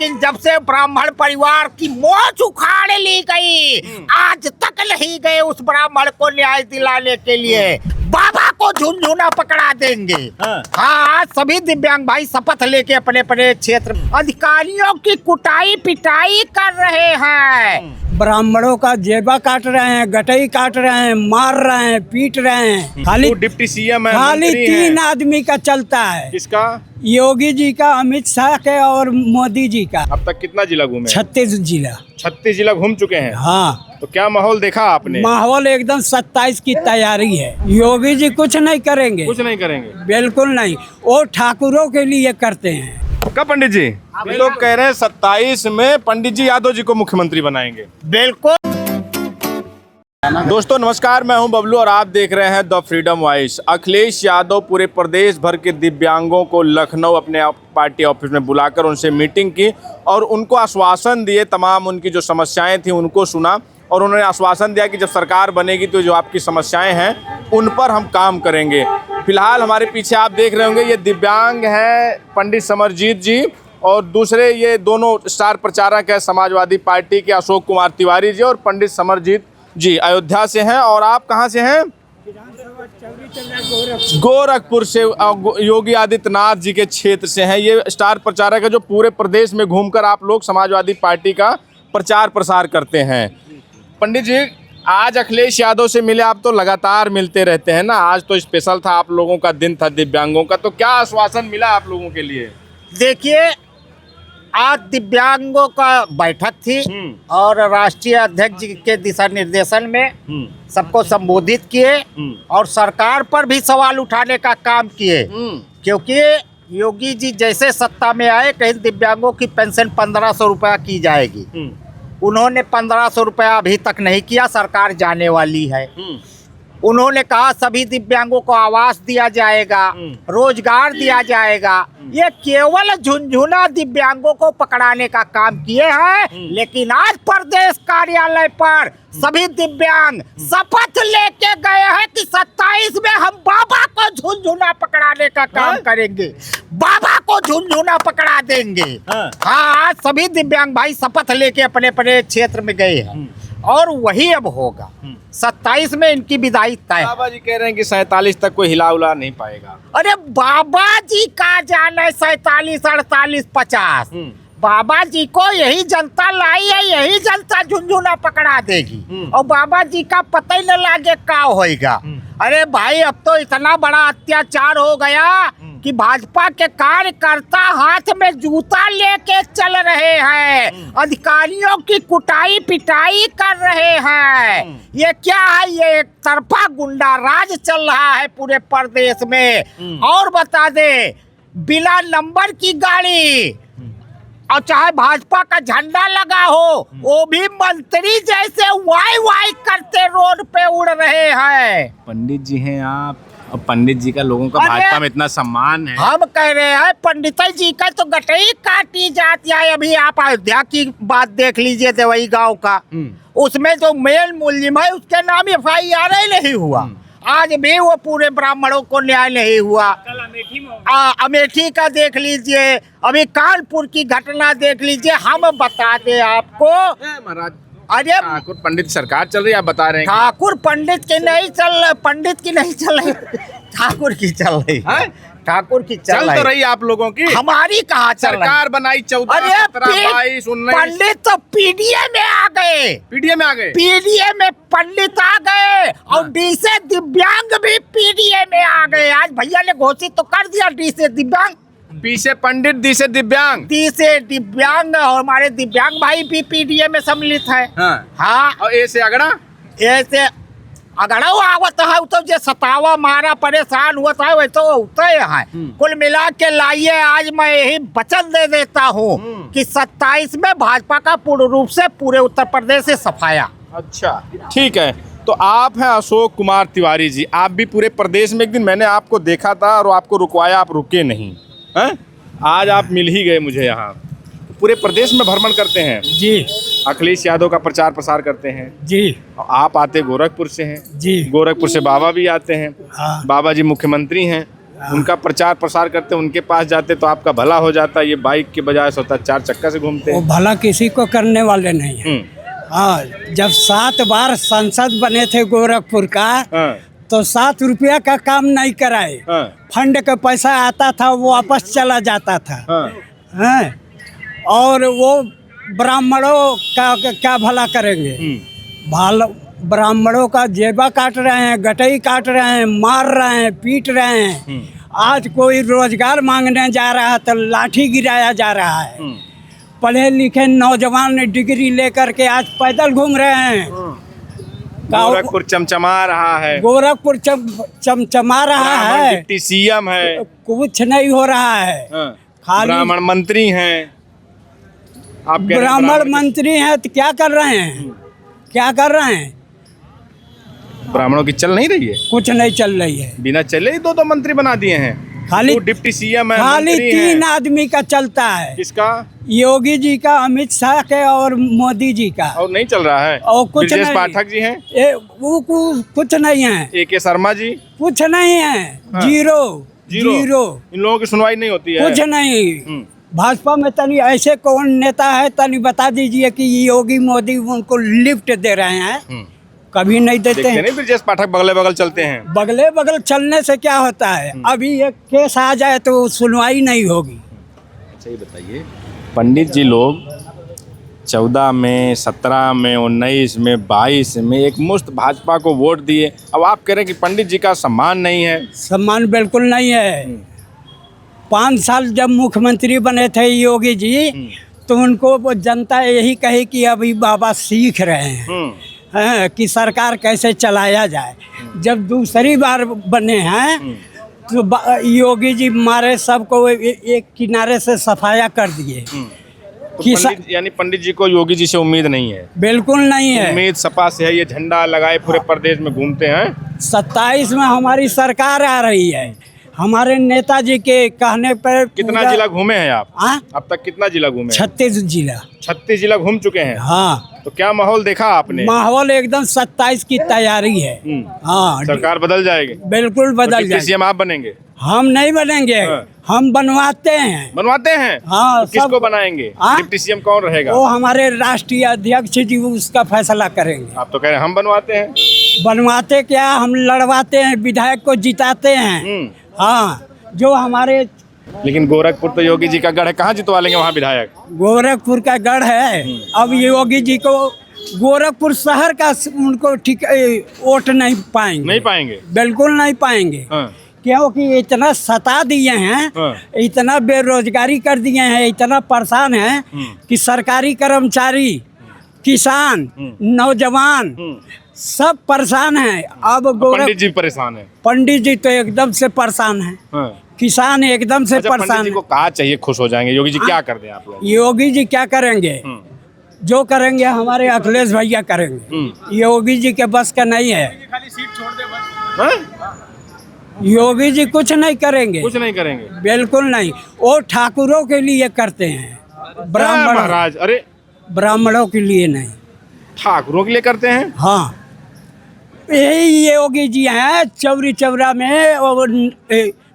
लेकिन जब से ब्राह्मण परिवार की मोच उखाड़ ली गई, आज तक नहीं गए उस ब्राह्मण को न्याय दिलाने के लिए। बाबा को झुनझुना पकड़ा देंगे। हाँ, सभी दिव्यांग भाई शपथ लेके अपने अपने क्षेत्र अधिकारियों की कुटाई पिटाई कर रहे हैं। ब्राह्मणों का जेबा काट रहे हैं, गटई काट रहे हैं, मार रहे हैं, पीट रहे हैं। खाली डिप्टी सीएम है, खाली मंत्री 3 हैं। आदमी का चलता है। किसका? योगी जी का, अमित शाह के और मोदी जी का। अब तक कितना जिला घूमे? 36 जिला। 36 जिला घूम चुके हैं। हाँ, तो क्या माहौल देखा आपने? माहौल एकदम 27 की तैयारी है। योगी जी कुछ नहीं करेंगे, कुछ नहीं करेंगे, बिल्कुल नहीं। वो ठाकुरों के लिए करते हैं। क्या पंडित जी? ये लोग कह रहे हैं 27 में पंडित जी यादव जी को मुख्यमंत्री बनाएंगे। बिल्कुल। दोस्तों नमस्कार, मैं हूं बबलू और आप देख रहे हैं the freedom voice. Akhilesh Yadav पूरे प्रदेश भर के दिव्यांगों को लखनऊ अपने पार्टी ऑफिस में बुलाकर उनसे मीटिंग की और उनको आश्वासन दिए, तमाम उनकी जो समस्याएं थी उनको सुना और उन्होंने आश्वासन दिया कि जब सरकार बनेगी तो जो आपकी समस्याएं हैं उन पर हम काम करेंगे। फिलहाल हमारे पीछे आप देख रहे होंगे ये दिव्यांग हैं पंडित समरजीत जी और दूसरे ये दोनों स्टार प्रचारक हैं समाजवादी पार्टी के अशोक कुमार तिवारी जी और पंडित समरजीत जी अयोध्या से हैं। और आप कहाँ से हैं? गोरखपुर से योगी आदित्यनाथ जी के क्षेत्र से हैं। ये स्टार प्रचारक है जो पूरे प्रदेश में घूमकर आप लोग समाजवादी पार्टी का प्रचार प्रसार करते हैं। पंडित जी, आज अखिलेश यादव से मिले, आप तो लगातार मिलते रहते हैं ना, आज तो स्पेशल था, आप लोगों का दिन था दिव्यांगों का, तो क्या आश्वासन मिला आप लोगों के लिए? देखिए, आज दिव्यांगों का बैठक थी और राष्ट्रीय अध्यक्ष जी के दिशा निर्देशन में सबको संबोधित किए और सरकार पर भी सवाल उठाने का काम किए, क्योंकि योगी जी जैसे सत्ता में आए कहीं दिव्यांगों की पेंशन 1500 रुपया की जाएगी। उन्होंने 1500 रुपया अभी तक नहीं किया, सरकार जाने वाली है। उन्होंने कहा सभी दिव्यांगों को आवास दिया जाएगा, रोजगार दिया जाएगा। ये केवल झुनझुना दिव्यांगों को पकड़ाने का काम किए हैं, लेकिन आज प्रदेश कार्यालय पर सभी दिव्यांग शपथ लेके गए हैं कि 27 में हम बाबा को झुनझुना पकड़ाने का काम करेंगे, बाबा को झुनझुना पकड़ा देंगे। हाँ, सभी दिव्यांग भाई शपथ लेके अपने अपने क्षेत्र में गए हैं और वही अब होगा। 27 में इनकी विदाई तय। बाबा जी कह रहे हैं कि 47 तक कोई हिला उला नहीं पाएगा। अरे बाबा जी का जाने 47, 48, 50। बाबा जी को यही जनता लाई है, यही जनता झुनझुना पकड़ा देगी और बाबा जी का पता ही न लागे क्या होएगा। अरे भाई, अब तो इतना बड़ा अत्याचार हो गया कि भाजपा के कार्यकर्ता हाथ में जूता लेके चल रहे हैं, अधिकारियों की कुटाई पिटाई कर रहे हैं। ये क्या है? ये एक तरफा गुंडा राज चल रहा है पूरे प्रदेश में। और बता दे, बिना नंबर की गाड़ी और चाहे भाजपा का झंडा लगा हो, वो भी मंत्री जैसे वाई वाई करते रोड पे उड़ रहे हैं। पंडित जी हैं आप, और पंडित जी का लोगों का भाजपा में इतना सम्मान है। हम कह रहे हैं पंडित जी का तो गटई काटी जाती है। अभी आप अयोध्या की बात देख लीजिए, देवई गांव का, उसमें जो मेन मुलजिम है उसके नाम FIR ही नहीं हुआ। आज भी वो पूरे ब्राह्मणों को न्याय नहीं हुआ। अमेठी का देख लीजिए, अभी कानपुर की घटना देख लीजिए। हम बता दें आपको महाराज, अरे ठाकुर पंडित सरकार चल रही है, आप बता रहे हैं ठाकुर पंडित की नहीं चल, पंडित की नहीं चल रही, ठाकुर की चल रही है। ठाकुर की चल तो रही आप लोगों की, हमारी कहाँ चल रही? सरकार बनाई 14, 17, 22, 19। पंडित तो PDA में आ गए, पीडीए में आ गए, PDA में पंडित आ गए और D से दिव्यांग भी PDA में आ गए। आज भैया ने घोषित तो कर दिया D से दिव्यांग, पी से पंडित, दी से दिव्यांग, D से दिव्यांग और हमारे दिव्यांग भाई भी PDA में सम्मिलित है। हाँ, और ए से अगड़ा, ऐसे अगड़ा आवत है तो जो सतावा मारा परेशान हुआ था वैसे तो होते हैं। कुल मिला के लाइए, आज मैं यही वचन दे देता हूँ कि 27 में भाजपा का पूर्ण रूप से पूरे उत्तर प्रदेश से सफाया। अच्छा, ठीक है। तो आप हैं अशोक कुमार तिवारी जी, आप भी पूरे प्रदेश में, एक दिन मैंने आपको देखा था और आपको रुकवाया, आप रुके नहीं हैं? आज आप मिल ही गए मुझे यहाँ। पूरे प्रदेश में भ्रमण करते हैं जी, अखिलेश यादव का प्रचार प्रसार करते हैं जी। आप आते गोरखपुर से हैं जी, गोरखपुर से बाबा भी आते हैं। हाँ। बाबा जी मुख्यमंत्री हैं, उनका प्रचार प्रसार करते, उनके पास जाते तो आपका भला हो जाता। ये बाइक के बजाय सोता 4 चक्का से घूमते वो हैं। भला किसी को करने वाले नहीं है। हाँ, जब 7 बार सांसद बने थे गोरखपुर का, हाँ, तो 7 रुपया का काम नहीं कराए। हाँ, फंड का पैसा आता था वो वापस चला जाता था। हाँ, हैं? और वो ब्राह्मणों का क्या भला करेंगे? ब्राह्मणों का जेबा काट रहे हैं, गटई काट रहे हैं, मार रहे हैं, पीट रहे हैं। आज कोई रोजगार मांगने जा रहा है तो लाठी गिराया जा रहा है। पढ़े लिखे नौजवान डिग्री लेकर के आज पैदल घूम रहे हैं। गोरखपुर चमचमा रहा है, गोरखपुर चमचमा रहा है, डिप्टी सीएम है, कुछ नहीं हो रहा है। हाँ, खाली ब्राह्मण मंत्री हैं। आप कह रहे हैं ब्राह्मण मंत्री हैं तो क्या कर रहे हैं? क्या कर रहे हैं? ब्राह्मणों की चल नहीं रही है, कुछ नहीं चल रही है। बिना चले ही 2 मंत्री बना दिए हैं। खाली वो डिप्टी सीएम है, खाली मंत्री 3 हैं। आदमी का चलता है। किसका? योगी जी का, अमित शाह के और मोदी जी का। और नहीं चल रहा है। और कुछ ब्रजेश नहीं। पाठक जी हैं, वो कुछ नहीं है, AK शर्मा जी, कुछ नहीं है। हाँ। Zero zero. जीरो, इन लोगों की सुनवाई नहीं होती है। कुछ नहीं। हम्म। भाजपा में तनी ऐसे कौन नेता है तनी बता दीजिए कि योगी मोदी उनको लिफ्ट दे रहे हैं? कभी नहीं देते देखते हैं। नहीं ब्रजेश पाठक बगले बगल चलते हैं। बगले बगल चलने से क्या होता है? अभी एक केस आ जाए तो सुनवाई नहीं होगी। अच्छा, ये बताइए, पंडित जी लोग 14 में, 17 में, 19 में, 22 में एक मुश्त भाजपा को वोट दिए। अब आप कह रहे हैं कि पंडित जी का सम्मान नहीं है। सम्मान बिल्कुल नहीं है। 5 साल जब मुख्यमंत्री बने थे योगी जी, तो उनको वो जनता यही कही कि अभी बाबा सीख रहे हैं कि सरकार कैसे चलाया जाए। जब दूसरी बार बने हैं तो योगी जी मारे सबको एक किनारे से सफाया कर दिए। तो यानी पंडित जी को योगी जी से उम्मीद नहीं है? बिल्कुल नहीं है। उम्मीद सपा से है। ये झंडा लगाए पूरे प्रदेश में घूमते हैं। 27 में हमारी सरकार आ रही है। हमारे नेताजी के कहने पर कितना जिला घूमे हैं आप? अब तक कितना जिला घूमे? 36 जिला। 36 जिला घूम चुके हैं। हाँ, तो क्या माहौल देखा आपने? माहौल एकदम 27 की तैयारी है। हाँ, सरकार बदल जाएगी? बिल्कुल बदल जाएगी। सीएम आप बनेंगे? हम नहीं बनेंगे। हम बनवाते हैं। बनवाते हैं? हाँ, तो किसको बनाएंगे? डिप्टी सीएम कौन रहेगा? वो हमारे राष्ट्रीय अध्यक्ष जी उसका फैसला करेंगे। आप तो कह रहे हैं हम बनवाते हैं। बनवाते क्या, हम लड़वाते हैं, विधायक को जिताते हैं। हाँ, जो हमारे लेकिन गोरखपुर तो योगी जी का गढ़ है, कहाँ जितवा लेंगे वहाँ विधायक? गोरखपुर का गढ़ है। अब योगी जी को गोरखपुर शहर का उनको ठीक वोट नहीं पाएंगे। नहीं पाएंगे? बिल्कुल नहीं पाएंगे। क्योंकि इतना सता दिए हैं, इतना बेरोजगारी कर दिए हैं, इतना परेशान है कि सरकारी कर्मचारी, किसान, नौजवान सब परेशान हैं। अब पंडित जी परेशान है? पंडित जी तो एकदम से परेशान है। किसान एकदम से अच्छा, परेशान पंडित जी को कहा चाहिए खुश हो जाएंगे, योगी जी क्या कर दें आप लोग? योगी जी क्या करेंगे? जो करेंगे हमारे अखिलेश भैया करेंगे। योगी जी के बस का नहीं है। खाली सीट छोड़ दे बस। योगी जी कुछ नहीं करेंगे। कुछ नहीं करेंगे? बिल्कुल नहीं। वो ठाकुरों के लिए करते हैं, ब्राह्मण महाराज। अरे, ब्राह्मणों के लिए नहीं, ठाकुरों के लिए करते हैं। हाँ, यही योगी जी हैं। चौरी चौरा में और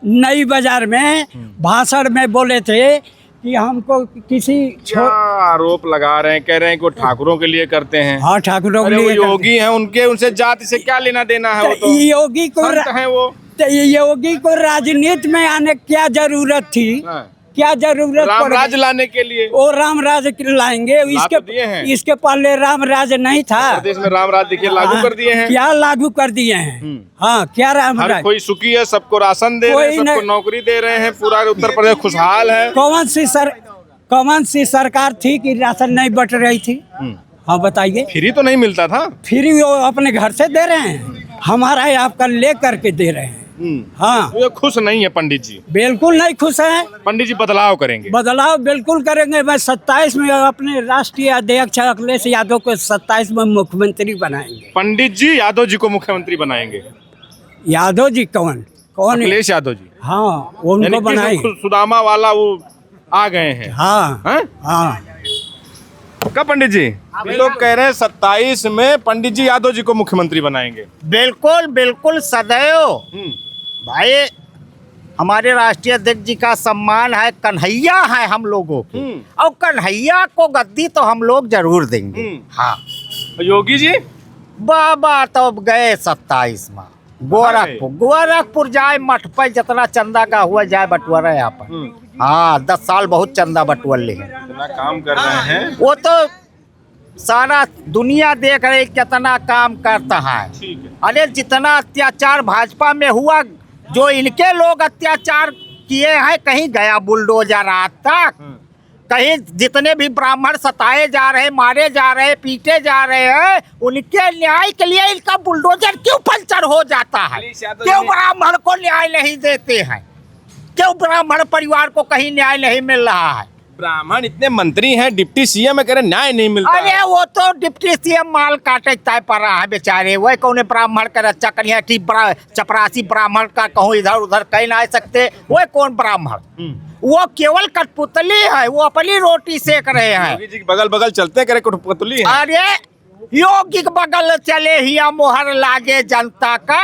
नई बाजार में भाषण में बोले थे कि हमको किसी आरोप लगा रहे हैं, कह रहे हैं कि वो ठाकुरों के लिए करते हैं। हाँ, ठाकुरों के अरे वो लिए योगी हैं, उनके उनसे जाति से क्या लेना देना है? वो तो योगी को संत हैं वो। योगी को राजनीति में आने क्या जरूरत थी? क्या जरूरत राम राज लाने के लिए? वो राम राज लाएंगे। इसके पहले राम राज नहीं था। प्रदेश में राम राज देखिए लागू कर दिए हैं। क्या लागू कर दिए हैं? हाँ, क्या राम राज? कोई सुखी है, सबको राशन दे रहे हैं, सबको नौकरी दे रहे हैं, पूरा उत्तर प्रदेश खुशहाल है। कौन सी सरकार थी कि राशन नहीं बट रही थी? हाँ, बताइए। फ्री तो नहीं मिलता था? फ्री वो अपने घर से दे रहे हैं, हमारा आपका ले करके दे रहे हैं। हाँ, ये खुश नहीं है पंडित जी? बिल्कुल नहीं खुश है। पंडित जी बदलाव करेंगे? बदलाव बिल्कुल करेंगे। मैं 27 में अपने राष्ट्रीय अध्यक्ष अखिलेश यादव को 27 में मुख्यमंत्री बनाएंगे। पंडित जी यादव जी को मुख्यमंत्री बनाएंगे? यादव जी कौन? अखिलेश यादव जी। हाँ, उनको बनाएंगे। सुदामा वाला वो आ गए हैं। हाँ, हाँ। कब पंडित जी? लोग कह रहे हैं 27 में पंडित जी यादव जी को मुख्यमंत्री बनाएंगे। बिल्कुल बिल्कुल सदैव भाई, हमारे राष्ट्रीय अध्यक्ष जी का सम्मान है, कन्हैया है हम लोगों की, और कन्हैया को गद्दी तो हम लोग जरूर देंगे। हाँ, योगी जी बाबा तो अब गए 27 में गोरखपुर जाए, मठ पर जितना चंदा का हुआ जाए बंटवारा यहाँ पर। हाँ, 10 साल बहुत चंदा बंटवार ले, इतना काम कर रहे हैं। वो तो सारा दुनिया देख रही कितना काम करता है। ठीक है। अरे जितना अत्याचार भाजपा में हुआ, जो इनके लोग अत्याचार किए हैं, कहीं गया बुलडोजर आज तक, कहीं जितने भी ब्राह्मण सताए जा रहे, मारे जा रहे, पीटे जा रहे हैं, उनके न्याय के लिए इनका बुलडोजर क्यों पंचर हो जाता है? क्यों ब्राह्मण को न्याय नहीं देते हैं? क्यों ब्राह्मण परिवार को कहीं न्याय नहीं मिल रहा है? ब्राह्मण इतने मंत्री हैं, डिप्टी सीएम है, कह रहे न्याय नहीं मिलता। अरे वो तो डिप्टी सीएम माल काटे तय पर रहा है बेचारे, वह कौन ब्राह्मण का रक्षा करिए, चपरासी ब्राह्मण का कहूँ इधर उधर कहीं ना आ सकते, वह कौन ब्राह्मण? वो केवल कठपुतली है, वो अपनी रोटी सेक रहे हैं। योगी जी के बगल बगल चलते करे कठपुतली है। अरे योगी के बगल चले हिया मोहर लागे जनता का।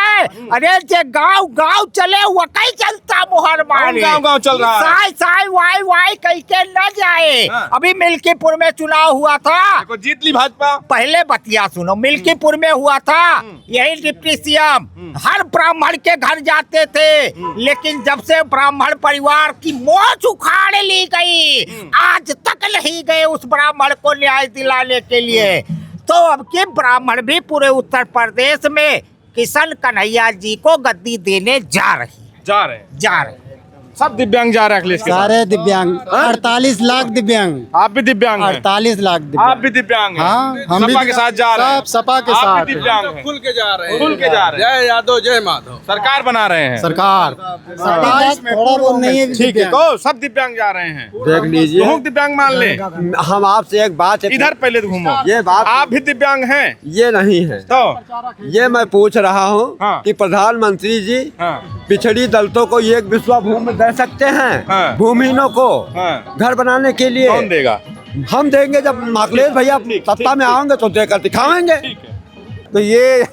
अरे जे गांव गांव चले वो कई जनता मोहर मारे, गांव चल रहा है। साई साई वाई वाई कहीं के न जाए। अभी मिल्कीपुर में चुनाव हुआ था, देखो जीत ली भाजपा। पहले बतिया सुनो, मिल्कीपुर में हुआ था, यही डिप्टी सीएम हर ब्राह्मण के घर जाते थे, लेकिन जब से ब्राह्मण परिवार की मोच उखाड़ ली गई, आज तक नहीं गए उस ब्राह्मण को न्याय दिलाने के लिए। तो अब के ब्राह्मण भी पूरे उत्तर प्रदेश में किशन कन्हैया जी को गद्दी देने जा रहे हैं। सब दिव्यांग जा रहे हैं अखिलेश के साथ। सारे दिव्यांग, 48 लाख दिव्यांग, आप भी दिव्यांग हैं? 48 लाख आप दिव्यांग। भी दिव्यांग हैं? हाँ, हम भी सपा के साथ जा रहे हैं? सब सपा के आप साथ भी दिव्यांग हैं? खुल के जा रहे हैं, खुल के जा रहे हैं। जय यादव जय माधव। सरकार बना रहे हैं। सरकार थोड़ा बहुत नहीं है ठीक है, दिव्यांग। तो सब दिव्यांग जा रहे हैं। देख लीजिए, तुम दिव्यांग मान ले। हम आपसे एक बात है, इधर पहले घूमो। ये बात आप भी दिव्यांग हैं? ये नहीं है, तो ये मैं पूछ रहा हूँ हाँ। कि प्रधानमंत्री जी हाँ। पिछड़ी दलितों को एक विश्वा भूमि दे सकते हैं? हाँ। भूमिहीनों को हाँ। घर बनाने के लिए कौन देगा? हम देंगे, जब अखिलेश भैया सत्ता में आएंगे तो देकर दिखाएंगे। तो ये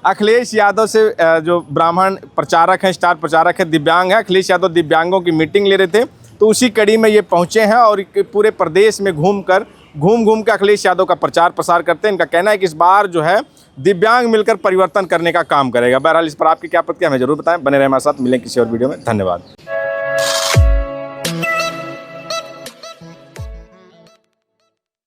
अखिलेश यादव से जो ब्राह्मण प्रचारक हैं, स्टार प्रचारक है, दिव्यांग है, अखिलेश यादव दिव्यांगों की मीटिंग ले रहे थे, तो उसी कड़ी में ये पहुंचे हैं और पूरे प्रदेश में घूम के अखिलेश यादव का प्रचार प्रसार करते हैं। इनका कहना है कि इस बार जो है दिव्यांग मिलकर परिवर्तन करने का काम करेगा। बहरहाल इस पर आपकी क्या प्रतिक्रिया हमें जरूर बताएं। बने रहे हमारे साथ, मिलें किसी और वीडियो में। धन्यवाद।